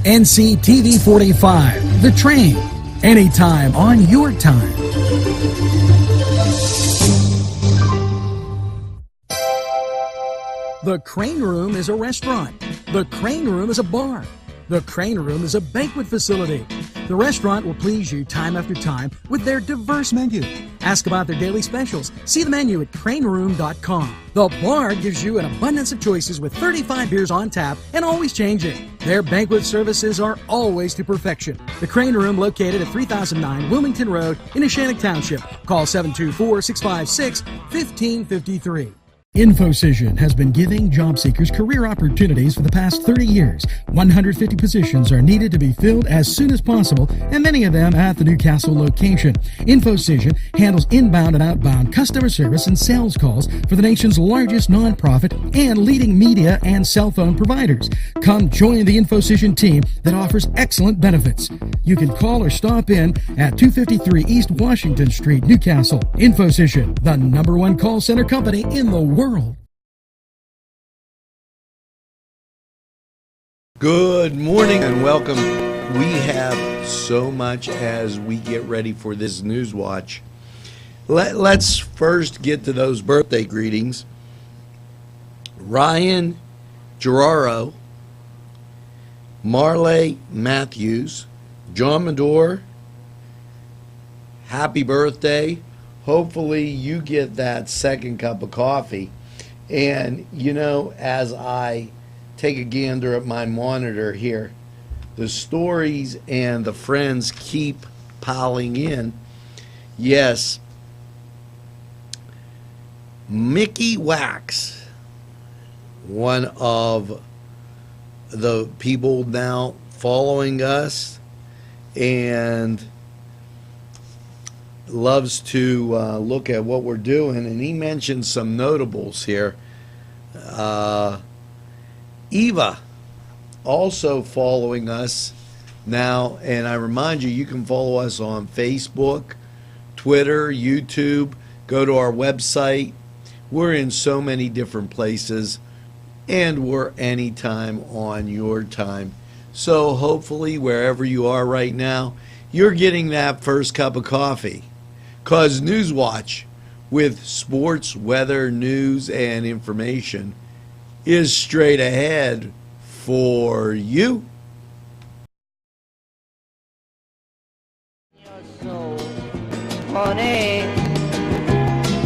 NCTV45, The Train, anytime on your time. The Crane Room is a restaurant. The Crane Room is a bar. The Crane Room is a banquet facility. The restaurant will please you time after time with their diverse menu. Ask about their daily specials. See the menu at craneroom.com. The bar gives you an abundance of choices with 35 beers on tap and always changing. Their banquet services are always to perfection. The Crane Room, located at 3009 Wilmington Road in Neshannock Township. Call 724-656-1553. InfoCision has been giving job seekers career opportunities for the past 30 years. 150 positions are needed to be filled as soon as possible, and many of them at the Newcastle location. InfoCision handles inbound and outbound customer service and sales calls for the nation's largest nonprofit and leading media and cell phone providers. Come join the InfoCision team that offers excellent benefits. You can call or stop in at 253 East Washington Street, Newcastle. InfoCision, the #1 call center company in the world. Good morning and welcome. We have so much as we get ready for this NewsWatch. Let's first get to those birthday greetings. Ryan Geraro, Marley Matthews, John Medore, happy birthday. Hopefully you get that second cup of coffee. And, you know, as I take a gander at my monitor here, the stories and the friends keep piling in. Yes, Mickey Wax, one of the people now following us and loves to look at what we're doing, and he mentioned some notables here. Eva also following us now, and I remind you, you can follow us on Facebook, Twitter, YouTube, go to our website. We're in so many different places, and we're anytime on your time. So hopefully wherever you are right now, you're getting that first cup of coffee. 'Cause NewsWatch, with sports, weather, news, and information, is straight ahead for you. You're so funny.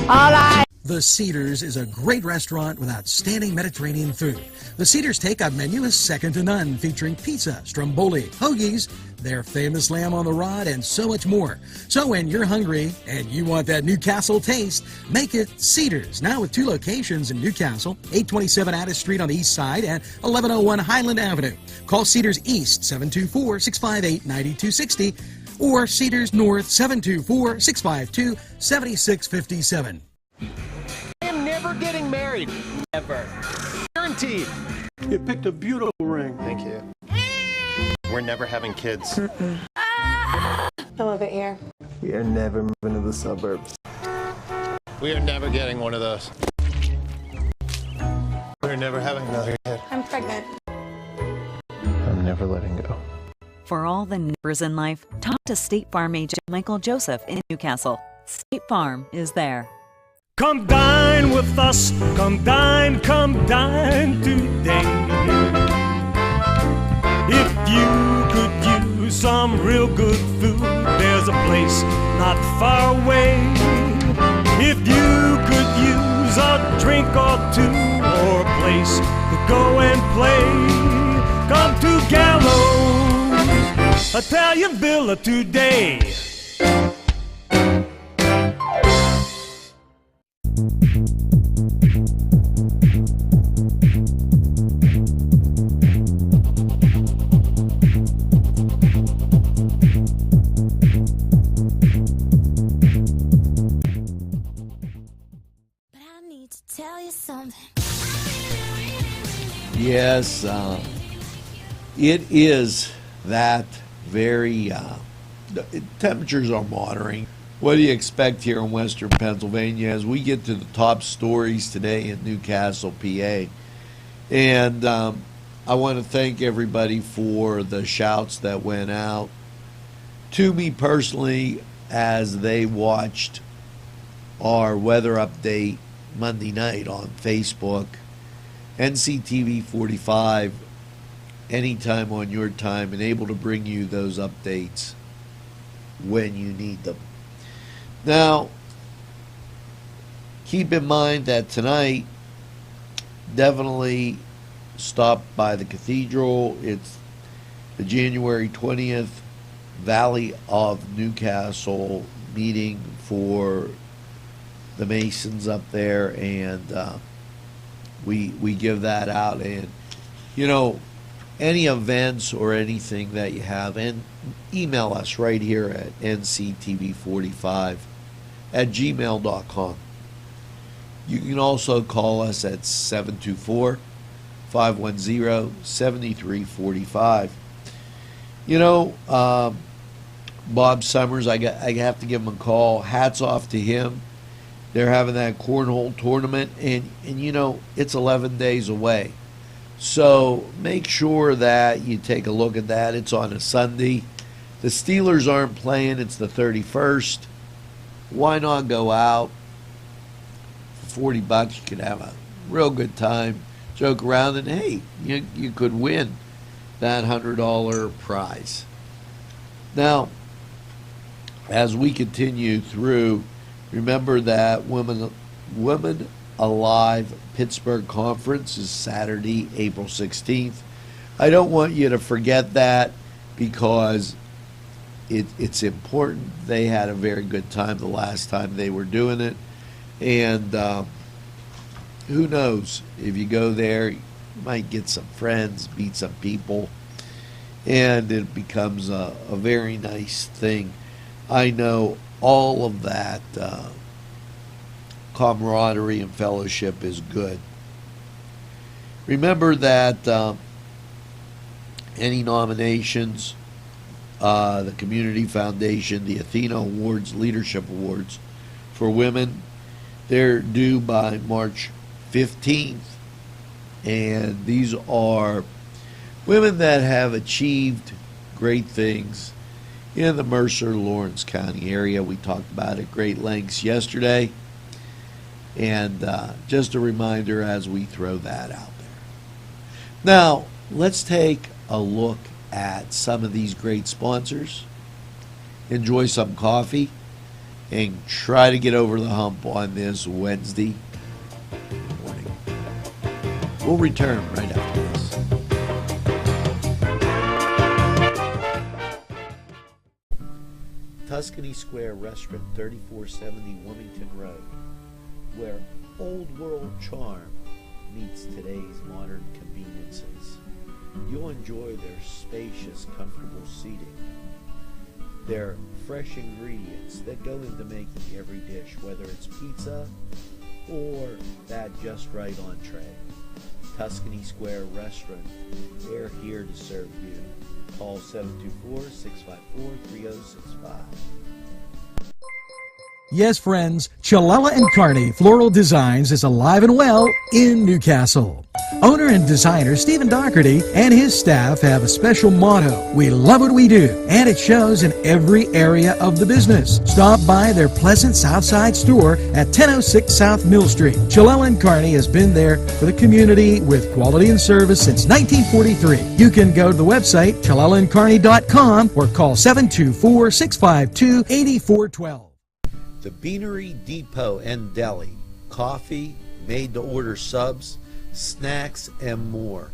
All right. The Cedars is a great restaurant with outstanding Mediterranean food. The Cedars takeout menu is second to none, featuring pizza, stromboli, hoagies, their famous lamb on the rod, and so much more. So when you're hungry and you want that Newcastle taste, make it Cedars. Now with 2 locations in Newcastle, 827 Addis Street on the east side and 1101 Highland Avenue. Call Cedars East, 724-658-9260, or Cedars North, 724-652-7657. I am never getting married. Ever. Guaranteed. You picked a beautiful ring. Thank you. We're never having kids. I love it here. We are never moving to the suburbs. We are never getting one of those. We're never having another kid. I'm pregnant. I'm never letting go. For all the numbers in life, talk to State Farm agent Michael Joseph in Newcastle. State Farm is there. Come dine with us, come dine today. If you could use some real good food, there's a place not far away. If you could use a drink or two, or a place to go and play, come to Gallows Italian Villa today. Yes, it is that very, temperatures are moderating. What do you expect here in Western Pennsylvania as we get to the top stories today in Newcastle, PA? And I want to thank everybody for the shouts that went out to me personally as they watched our weather update Monday night on Facebook. NCTV45, anytime on your time, and able to bring you those updates when you need them. Now, keep in mind that tonight, definitely stop by the cathedral. It's the January 20th Valley of Newcastle meeting for the Masons up there, and we give that out. And you know, any events or anything that you have, and email us right here at nctv45@gmail.com. You can also call us at 724-510-7345. You know, Bob Summers, I have to give him a call. Hats off to him. They're having that cornhole tournament, and you know, it's 11 days away. So make sure that you take a look at that. It's on a Sunday. The Steelers aren't playing. It's the 31st. Why not go out? For $40, you could have a real good time, joke around, and hey, you could win that $100 prize. Now, as we continue through, remember that Women Alive Pittsburgh Conference is Saturday, April 16th. I don't want you to forget that because it's important. They had a very good time the last time they were doing it. And who knows, if you go there, you might get some friends, meet some people, and it becomes a very nice thing. I know all of that camaraderie and fellowship is good. Remember that any nominations, the Community Foundation, the Athena Awards, Leadership Awards for women, they're due by March 15th. And these are women that have achieved great things in the Mercer-Lawrence County area. We talked about it at great lengths yesterday. And just a reminder as we throw that out there. Now, let's take a look at some of these great sponsors. Enjoy some coffee and try to get over the hump on this Wednesday morning. We'll return right after this. Tuscany Square Restaurant, 3470 Wilmington Road, where old world charm meets today's modern conveniences. You'll enjoy their spacious, comfortable seating, their fresh ingredients that go into making every dish, whether it's pizza or that just right entree. Tuscany Square Restaurant, they're here to serve you. Call 724-654-3065. Yes, friends, Chalella and Carney Floral Designs is alive and well in Newcastle. Owner and designer Stephen Doherty and his staff have a special motto: we love what we do, and it shows in every area of the business. Stop by their pleasant Southside store at 1006 South Mill Street. Chalella and Carney has been there for the community with quality and service since 1943. You can go to the website chalellaandcarney.com or call 724-652-8412. The Beanery Depot and Deli. Coffee, made-to-order subs, snacks, and more.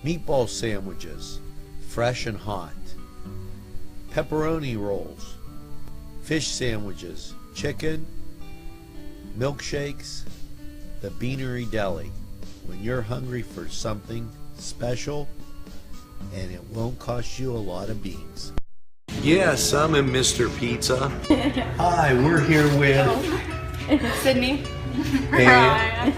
Meatball sandwiches, fresh and hot. Pepperoni rolls, fish sandwiches, chicken, milkshakes. The Beanery Deli. When you're hungry for something special, and it won't cost you a lot of beans. Yes, I'm in Mr. Pizza. Hi, we're here with Sydney. and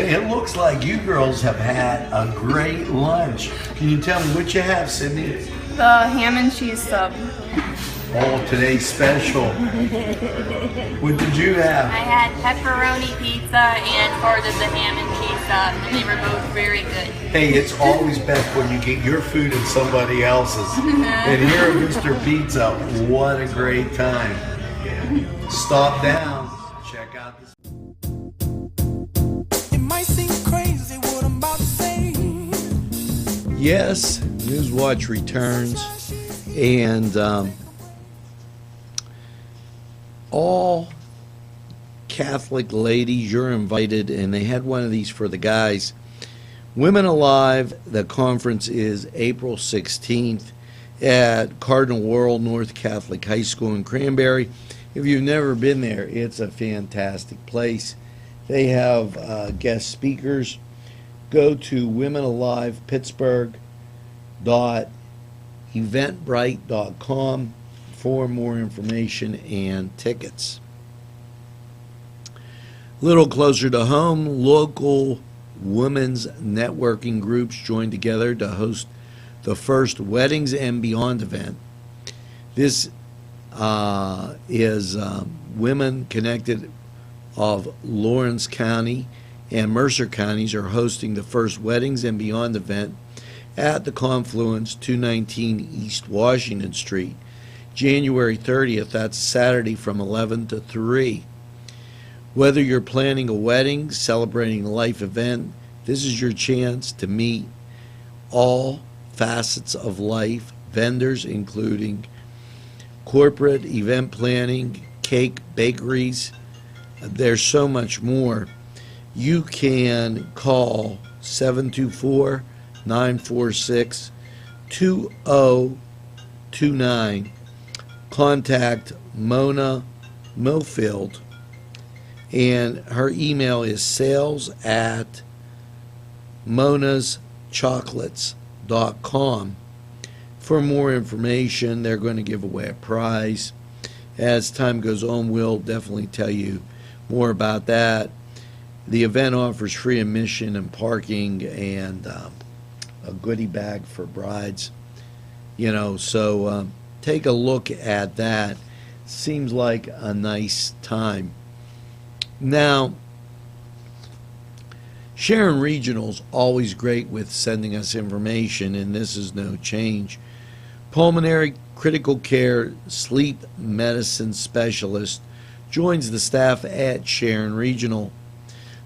it looks like you girls have had a great lunch. Can you tell me what you have, Sydney? The ham and cheese sub. Oh, today's special. What did you have? I had pepperoni pizza and part of the ham and cheese they were both very good. Hey, it's always best when you get your food and somebody else's. And here at Mr. Pizza, what a great time. Stop down. Check out this. It might seem crazy what I'm about to say. Yes, NewsWatch returns. And all Catholic ladies, you're invited. And they had one of these for the guys. Women Alive, the conference is April 16th at Cardinal Wuerl North Catholic High School in Cranberry. If you've never been there, it's a fantastic place. They have guest speakers. Go to womenalive.pittsburgh.eventbrite.com for more information and tickets. A little closer to home, local women's networking groups joined together to host the first Weddings and Beyond event. This is women connected of Lawrence County and Mercer counties are hosting the first Weddings and Beyond event at the Confluence, 219 East Washington Street, January 30th. That's Saturday from 11 to 3. Whether you're planning a wedding, celebrating a life event, this is your chance to meet all facets of life, vendors including corporate event planning, cake, bakeries. There's so much more. You can call 724-946-2029. Contact Mona Mofield, and her email is sales@monaschocolates.com. For more information, they're going to give away a prize. As time goes on, we'll definitely tell you more about that. The event offers free admission and parking and a goodie bag for brides. So take a look at that. Seems like a nice time. Now, Sharon Regional's always great with sending us information, and this is no change. Pulmonary critical care sleep medicine specialist joins the staff at Sharon Regional.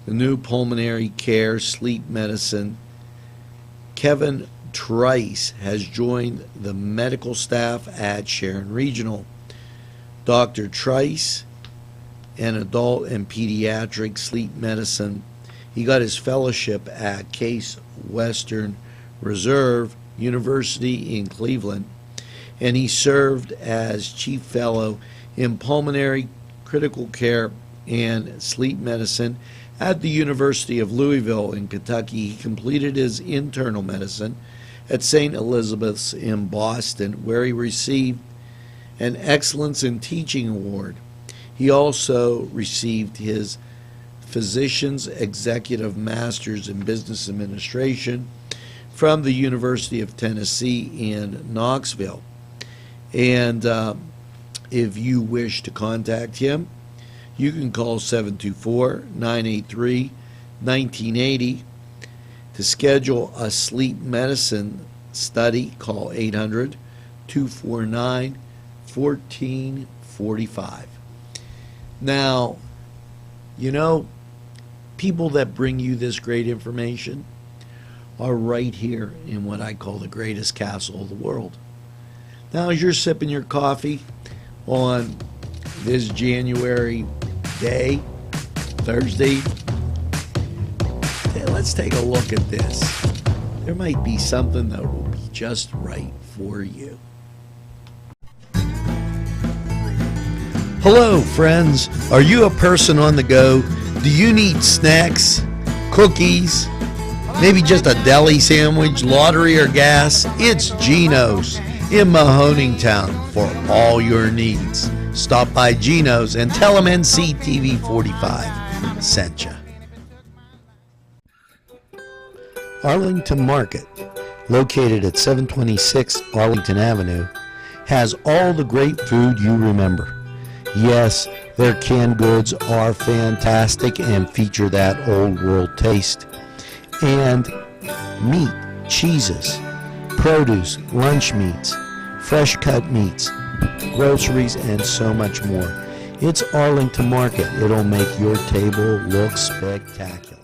The new pulmonary care sleep medicine, Kevin Trice, has joined the medical staff at Sharon Regional. Dr. Trice, an adult and pediatric sleep medicine. He got his fellowship at Case Western Reserve University in Cleveland, and he served as chief fellow in pulmonary critical care and sleep medicine at the University of Louisville in Kentucky. He completed his internal medicine at St. Elizabeth's in Boston, where he received an Excellence in Teaching Award. He also received his Physician's Executive Master's in Business Administration from the University of Tennessee in Knoxville. And if you wish to contact him, you can call 724-983-1980. To schedule a sleep medicine study, call 800-249-1445. Now, people that bring you this great information are right here in what I call the greatest castle of the world. Now, as you're sipping your coffee on this January day, Thursday, let's take a look at this. There might be something that will be just right for you. Hello, friends. Are you a person on the go? Do you need snacks, cookies, maybe just a deli sandwich, lottery, or gas? It's Gino's in Mahoningtown for all your needs. Stop by Gino's and tell them NCTV45 sent you. Arlington Market, located at 726 Arlington Avenue, has all the great food you remember. Yes, their canned goods are fantastic and feature that old world taste. and meat, cheeses, produce, lunch meats, fresh cut meats, groceries, and so much more. It's Arlington Market. It'll make your table look spectacular.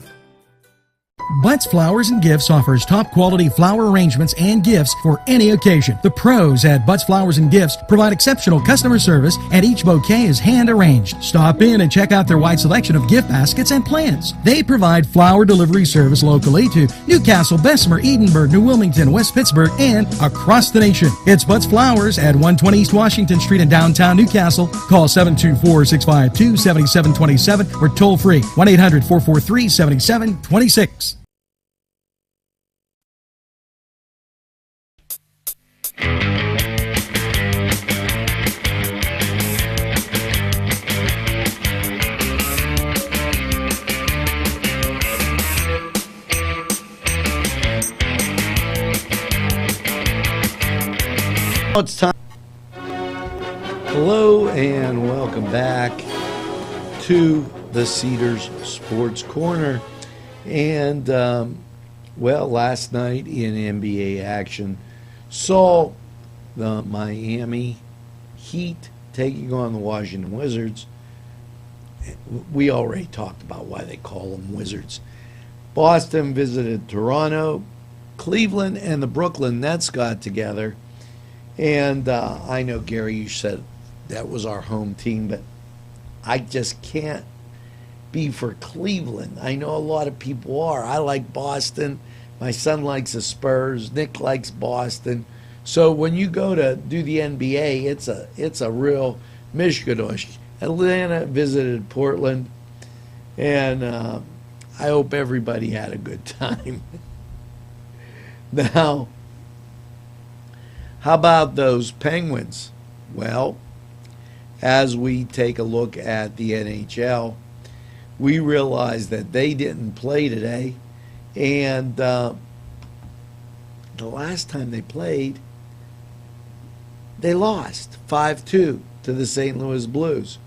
Butts Flowers and Gifts offers top quality flower arrangements and gifts for any occasion. The pros at Butts Flowers and Gifts provide exceptional customer service, and each bouquet is hand arranged. Stop in and check out their wide selection of gift baskets and plants. They provide flower delivery service locally to Newcastle, Bessemer, Edinburgh, New Wilmington, West Pittsburgh, and across the nation. It's Butts Flowers at 120 East Washington Street in downtown Newcastle. Call 724-652-7727 or toll free 1-800-443-7726. It's time. Hello and welcome back to the Cedars Sports Corner. And, last night in NBA action, saw the Miami Heat taking on the Washington Wizards. We already talked about why they call them Wizards. Boston visited Toronto. Cleveland and the Brooklyn Nets got together. And I know, Gary, you said that was our home team, but I just can't be for Cleveland. I know a lot of people are. I like Boston. My son likes the Spurs. Nick likes Boston. So when you go to do the NBA, it's a real mishmash. Atlanta visited Portland, and I hope everybody had a good time. Now, how about those Penguins? Well, as we take a look at the NHL, we realize that they didn't play today. And the last time they played, they lost 5-2 to the St. Louis Blues.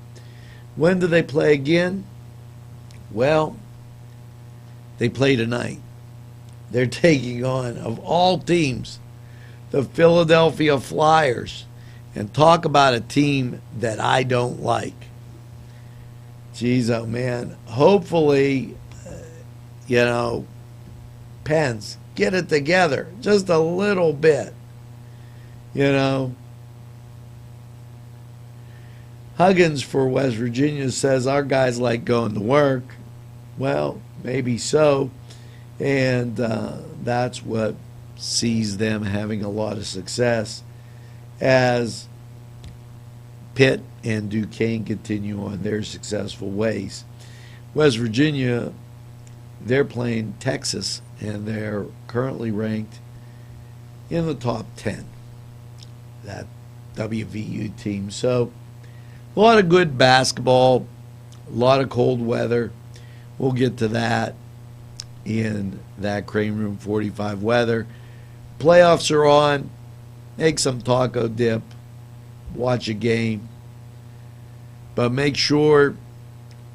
When do they play again? Well, they play tonight. They're taking on, of all teams, the Philadelphia Flyers. And talk about a team that I don't like. Jeez, oh man. Hopefully, Pens, get it together just a little bit. Huggins for West Virginia says our guys like going to work. Well, maybe so. And that's what sees them having a lot of success as Pitt and Duquesne continue on their successful ways. West Virginia, they're playing Texas, and they're currently ranked in the top 10, that WVU team. So a lot of good basketball, a lot of cold weather. We'll get to that in that Crane Room 45 weather. Playoffs are on. Make some taco dip. Watch a game. But make sure,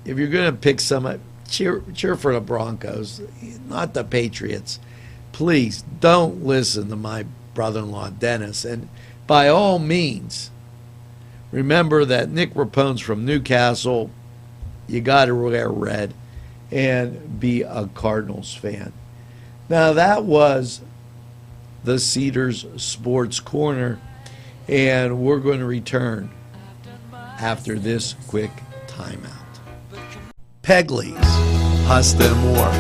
if you're going to pick some, cheer for the Broncos, not the Patriots. Please don't listen to my brother-in-law, Dennis. And by all means, remember that Nick Rapone's from Newcastle. You got to wear red and be a Cardinals fan. Now, that was the Cedars Sports Corner, and we're going to return after this quick timeout. Pegley's Pasta and More.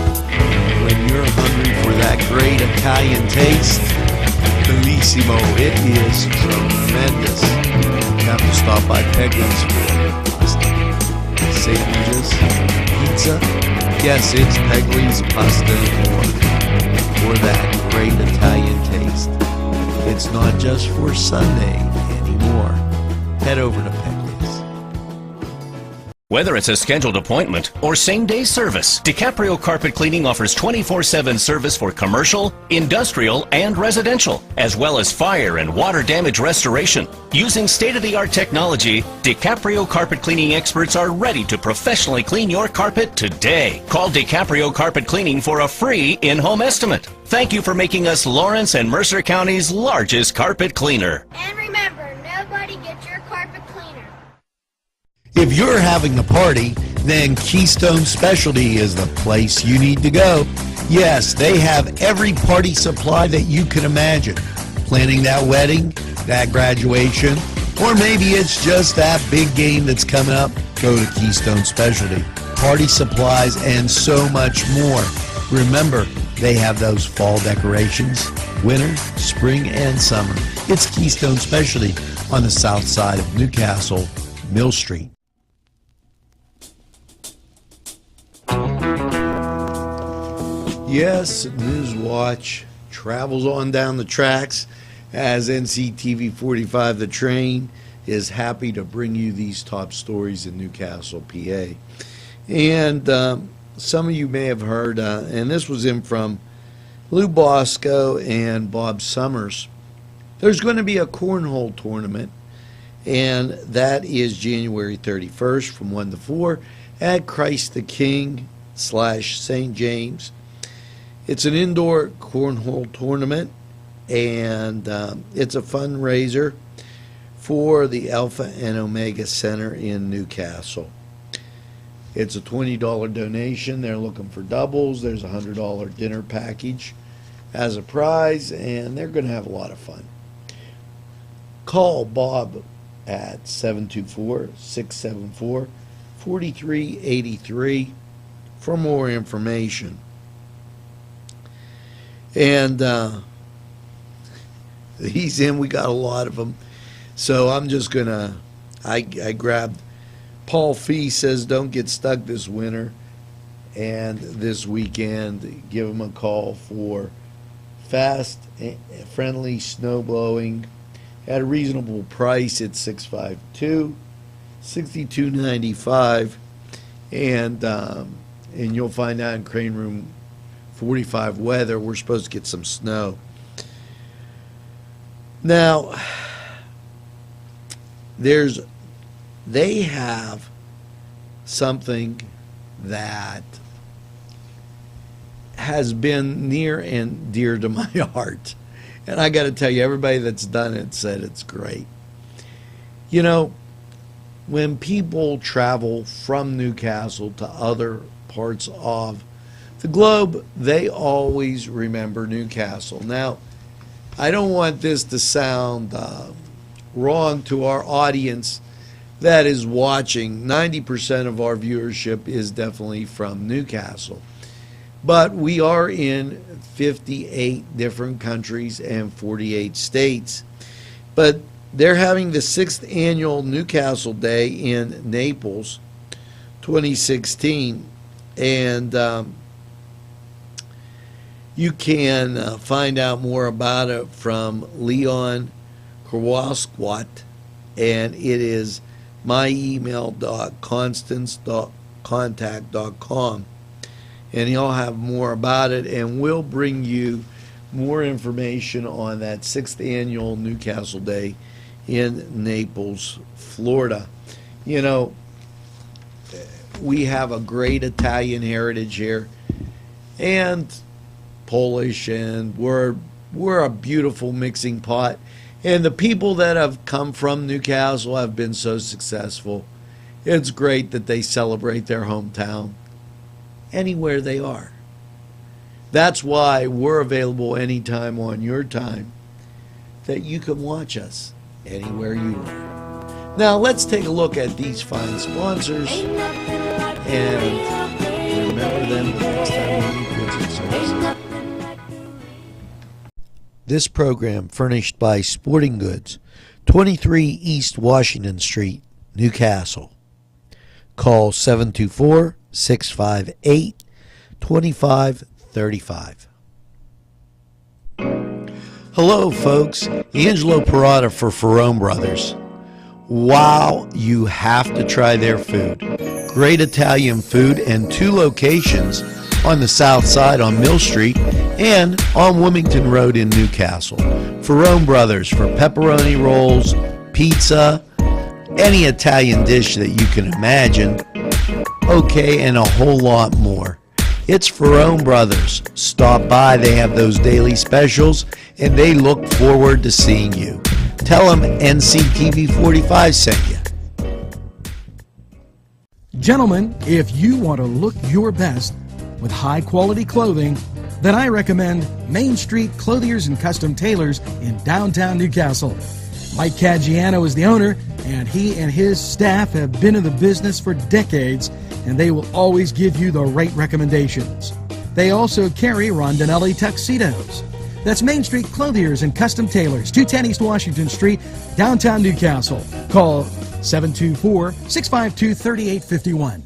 When you're hungry for that great Italian taste, bellissimo, it is tremendous. You have to stop by Pegley's for pasta, sandwiches, pizza. Yes, it's Pegley's Pasta and More. For that great Italian taste. It's not just for Sunday anymore. Head over to Pegley's. Whether it's a scheduled appointment or same-day service, DiCaprio Carpet Cleaning offers 24/7 service for commercial, industrial, and residential, as well as fire and water damage restoration. Using state-of-the-art technology, DiCaprio Carpet Cleaning experts are ready to professionally clean your carpet today. Call DiCaprio Carpet Cleaning for a free in-home estimate. Thank you for making us Lawrence and Mercer County's largest carpet cleaner. And remember, nobody gets your carpet cleaner. If you're having a party, then Keystone Specialty is the place you need to go. Yes, they have every party supply that you can imagine. Planning that wedding, that graduation, or maybe it's just that big game that's coming up, go to Keystone Specialty. Party supplies and so much more. Remember, they have those fall decorations, winter, spring, and summer. It's Keystone Specialty on the south side of Newcastle, Mill Street. Yes, NewsWatch travels on down the tracks as NCTV45, the train, is happy to bring you these top stories in Newcastle, PA. And some of you may have heard, and this was in from Lou Bosco and Bob Summers. There's going to be a cornhole tournament, and that is January 31st from 1 to 4 at Christ the King / St. James. It's an indoor cornhole tournament, and it's a fundraiser for the Alpha and Omega Center in Newcastle. It's a $20 donation. They're looking for doubles. There's a $100 dinner package as a prize, and they're going to have a lot of fun. Call Bob at 724-674-4383 for more information. And he's in. We got a lot of them. So I'm just going to, I grabbed, Paul Fee says don't get stuck this winter and this weekend. Give him a call for fast, friendly snow blowing at a reasonable price. It's 652-6295. And you'll find out in Crane Room 45 weather. We're supposed to get some snow. Now, they have something that has been near and dear to my heart. And I got to tell you, everybody that's done it said it's great. You know, when people travel from Newcastle to other parts of the globe, they always remember Newcastle. Now, I don't want this to sound wrong to our audience that is watching. 90% of our viewership is definitely from Newcastle. But we are in 58 different countries and 48 states. But they're having the 6th annual Newcastle Day in Naples, 2016. And you can find out more about it from Leon Kowalskwat, and it is myemail.constance.contact.com, and he'll have more about it, and we'll bring you more information on that 6th annual Newcastle Day in Naples, Florida. You know, we have a great Italian heritage here, and Polish, and we're a beautiful mixing pot. And the people that have come from Newcastle have been so successful. It's great that they celebrate their hometown anywhere they are. That's why we're available anytime on your time, that you can watch us anywhere you are. Now let's take a look at these fine sponsors and remember them the next time we need goods and services. This program furnished by Sporting Goods, 23 East Washington Street, Newcastle. Call 724-658-2535. Hello, folks. Angelo Perrotta for Ferrone Brothers. Wow, you have to try their food. great Italian food, and 2 locations on the south side on Mill Street and on Wilmington Road in Newcastle. Ferrone Brothers for pepperoni rolls, pizza, any Italian dish that you can imagine, okay, and a whole lot more. It's Ferrone Brothers. Stop by, they have those daily specials, and they look forward to seeing you. Tell them NCTV45 sent you. Gentlemen, if you want to look your best with high-quality clothing, then I recommend Main Street Clothiers and Custom Tailors in downtown Newcastle. Mike Caggiano is the owner, and he and his staff have been in the business for decades, and they will always give you the right recommendations. They also carry Rondinelli tuxedos. That's Main Street Clothiers and Custom Tailors, 210 East Washington Street, downtown Newcastle. Call 724-652-3851.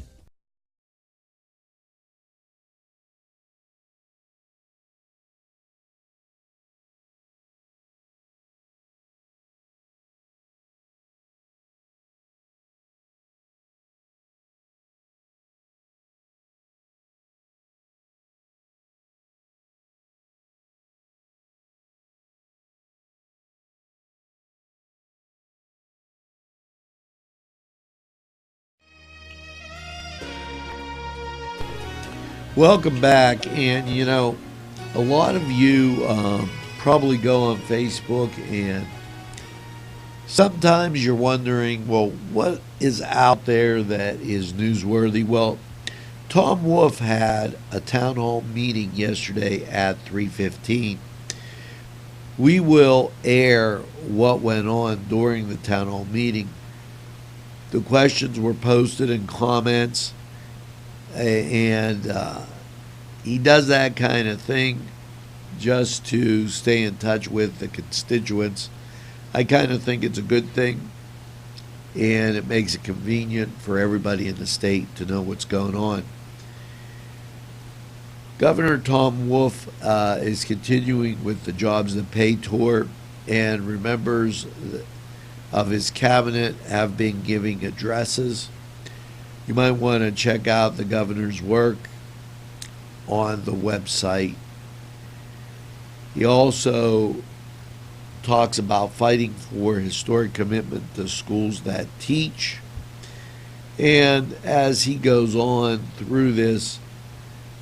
Welcome back. And you know, a lot of you probably go on Facebook, and sometimes you're wondering, well, what is out there that is newsworthy? Well, Tom Wolf had a town hall meeting yesterday at 3:15. We will air what went on during the town hall meeting. The questions were posted in comments, and he does that kind of thing just to stay in touch with the constituents. I kind of think it's a good thing, and it makes it convenient for everybody in the state to know what's going on. Governor Tom Wolf is continuing with the Jobs That Pay tour, and members of his cabinet have been giving addresses. You might want to check out the governor's work on the website. He also talks about fighting for historic commitment to schools that teach. And as he goes on through this,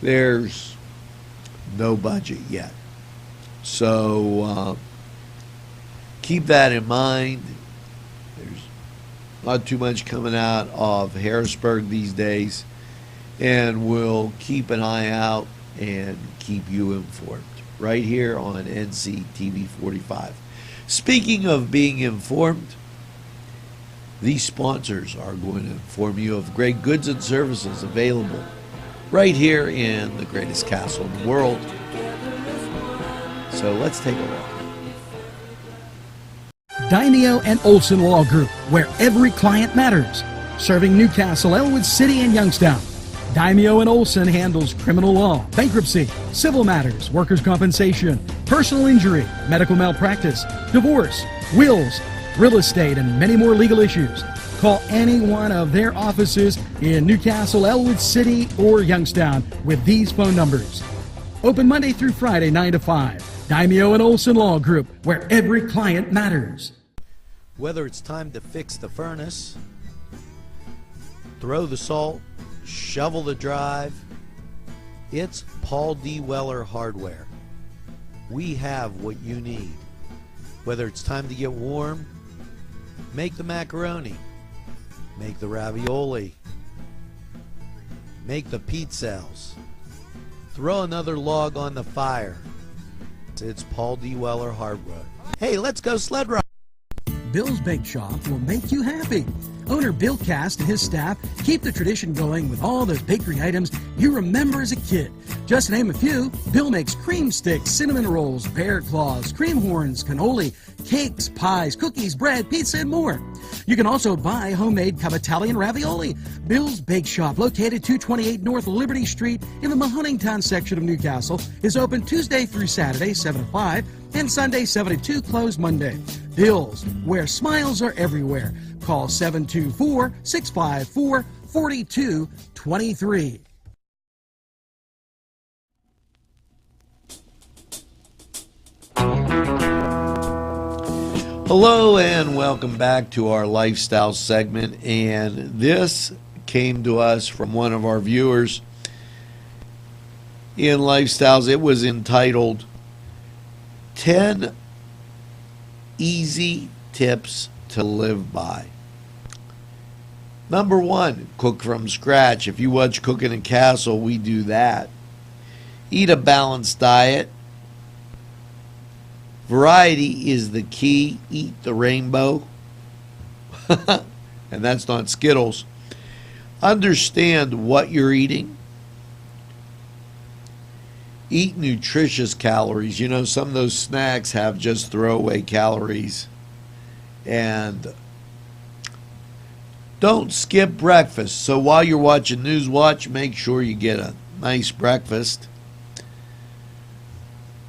there's no budget yet. So keep that in mind. There's not too much coming out of Harrisburg these days, and we'll keep an eye out and keep you informed right here on NCTV45. Speaking of being informed, these sponsors are going to inform you of great goods and services available right here in the greatest castle in the world. So let's take a look. Daimio and Olson Law Group, where every client matters. Serving Newcastle, Elwood City, and Youngstown. Daimio and Olson handles criminal law, bankruptcy, civil matters, workers' compensation, personal injury, medical malpractice, divorce, wills, real estate, and many more legal issues. Call any one of their offices in Newcastle, Elwood City, or Youngstown with these phone numbers. Open Monday through Friday, 9 to 5. Daimio and Olson Law Group, where every client matters. Whether it's time to fix the furnace, throw the salt, shovel the drive, it's Paul D. Weller Hardware. We have what you need. Whether it's time to get warm, make the macaroni, make the ravioli, make the pizzelles, throw another log on the fire. It's Paul D. Weller Hardware. Hey, let's go sled ride. Bill's Bake Shop will make you happy. Owner Bill Cast and his staff keep the tradition going with all those bakery items you remember as a kid. Just to name a few, Bill makes cream sticks, cinnamon rolls, bear claws, cream horns, cannoli, cakes, pies, cookies, bread, pizza, and more. You can also buy homemade Cavatelli and ravioli. Bill's Bake Shop, located 228 North Liberty Street in the Mahoningtown section of Newcastle, is open Tuesday through Saturday, 7 to 5, and Sunday, 7 to 2, closed Monday. Bill's, where smiles are everywhere. Call 724-654-4600 4223. Hello and welcome back to our lifestyle segment, and this came to us from one of our viewers in Lifestyles. It was entitled 10 Easy Tips to Live By. Number 1, cook from scratch. If you watch Cooking and Castle, we do that. Eat a balanced diet. Variety is the key. Eat the rainbow. And that's not Skittles. Understand what you're eating. Eat nutritious calories. You know, some of those snacks have just throwaway calories. And don't skip breakfast. So while you're watching NewsWatch, make sure you get a nice breakfast.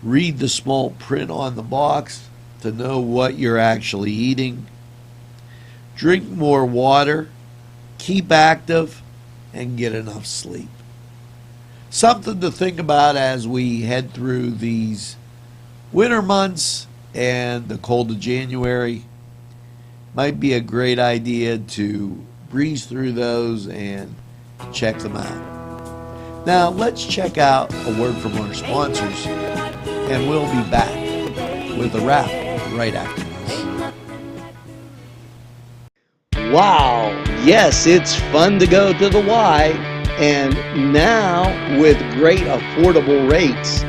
Read the small print on the box to know what you're actually eating. Drink more water. Keep active and get enough sleep. Something to think about as we head through these winter months and the cold of January. Might be a great idea to breeze through those and check them out. Now let's check out a word from our sponsors, and we'll be back with a wrap right after this. Wow, yes, it's fun to go to the Y, and now with great affordable rates,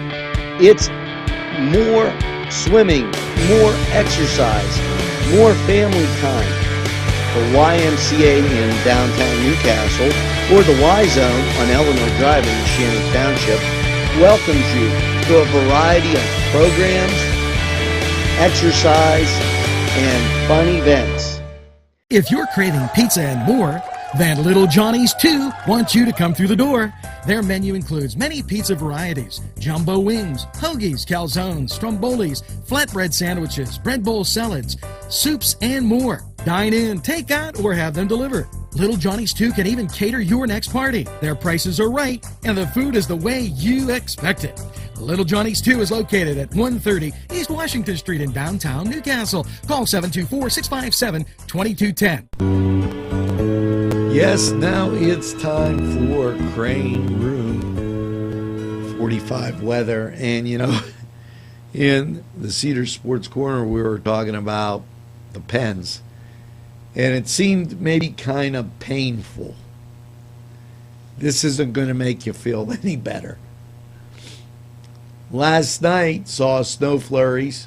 it's more swimming, more exercise, more family time. The YMCA in downtown Newcastle, or the Y Zone on Eleanor Drive in Shannon Township, welcomes you to a variety of programs, exercise, and fun events. If you're craving pizza and more, then Little Johnny's 2 wants you to come through the door. Their menu includes many pizza varieties, jumbo wings, hoagies, calzones, strombolis, flatbread sandwiches, bread bowl salads, soups, and more. Dine in, take out, or have them delivered. Little Johnny's 2 can even cater your next party. Their prices are right, and the food is the way you expect it. Little Johnny's 2 is located at 130 East Washington Street in downtown Newcastle. Call 724-657-2210. Yes, now it's time for Crane Room 45 weather. And, you know, in the Cedar Sports Corner, we were talking about the Pens. And it seemed maybe kind of painful. This isn't going to make you feel any better. Last night saw snow flurries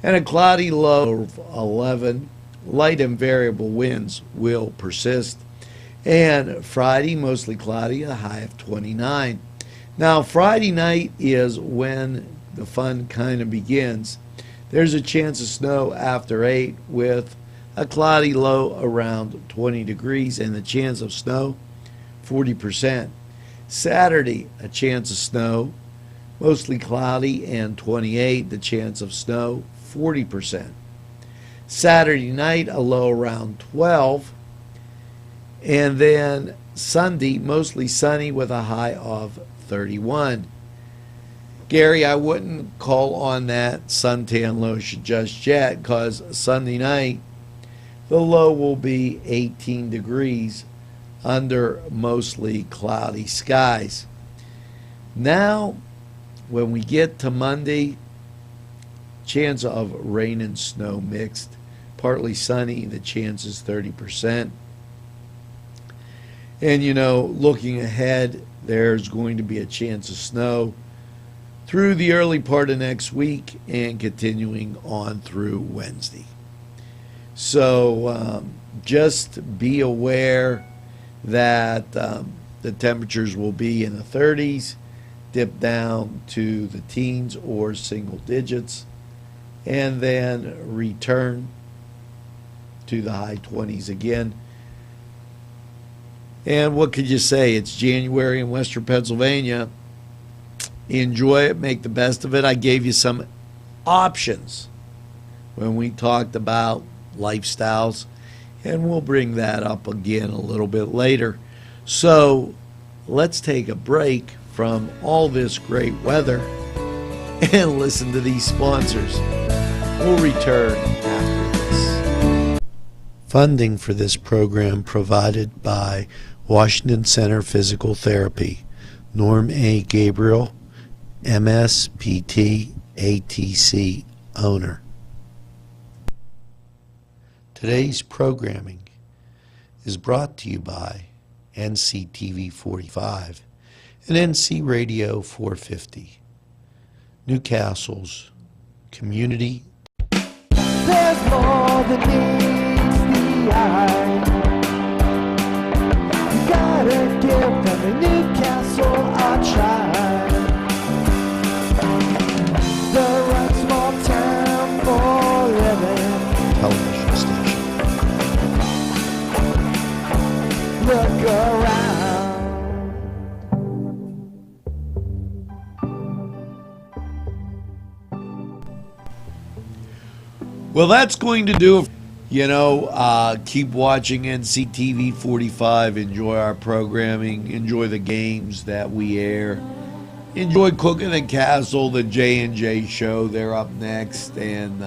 and a cloudy low of 11. Light and variable winds will persist. And Friday, mostly cloudy, a high of 29. Now, Friday night is when the fun kind of begins. There's a chance of snow after 8 with a cloudy low around 20 degrees and the chance of snow 40%. Saturday, a chance of snow, mostly cloudy and 28, the chance of snow 40%. Saturday night, a low around 12. And then Sunday, mostly sunny with a high of 31. Gary, I wouldn't call on that suntan lotion just yet, because Sunday night, the low will be 18 degrees under mostly cloudy skies. Now, when we get to Monday, chance of rain and snow mixed, partly sunny, the chance is 30%. And, you know, looking ahead, there's going to be a chance of snow through the early part of next week and continuing on through Wednesday. So just be aware that the temperatures will be in the 30s, dip down to the teens or single digits, and then return to the high 20s again. And what could you say? It's January in Western Pennsylvania. Enjoy it, make the best of it. I gave you some options when we talked about lifestyles And we'll bring that up again a little bit later. So let's take a break from all this great weather and listen to these sponsors. We'll return after this. Funding for this program provided by Washington Center Physical Therapy, Norm A. Gabriel, MSPT, ATC owner. Today's programming is brought to you by NCTV45 and NC Radio 450, Newcastle's community. There's more than meets the eye. You gotta give them a Newcastle a try. The right small town for living. Television station. Look around. Well, that's going to do it. You know, keep watching NCTV 45. Enjoy our programming. Enjoy the games that we air. Enjoy Cooking and Castle, the J&J show. They're up next. And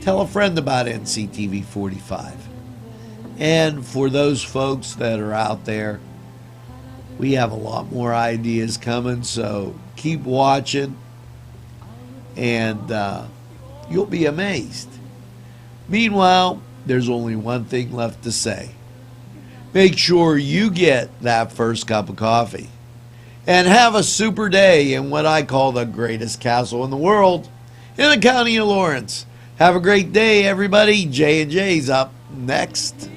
tell a friend about NCTV 45. And for those folks that are out there, we have a lot more ideas coming. So keep watching. And you'll be amazed. Meanwhile, there's only one thing left to say. Make sure you get that first cup of coffee. And have a super day in what I call the greatest castle in the world, in the county of Lawrence. Have a great day, everybody. J&J's up next.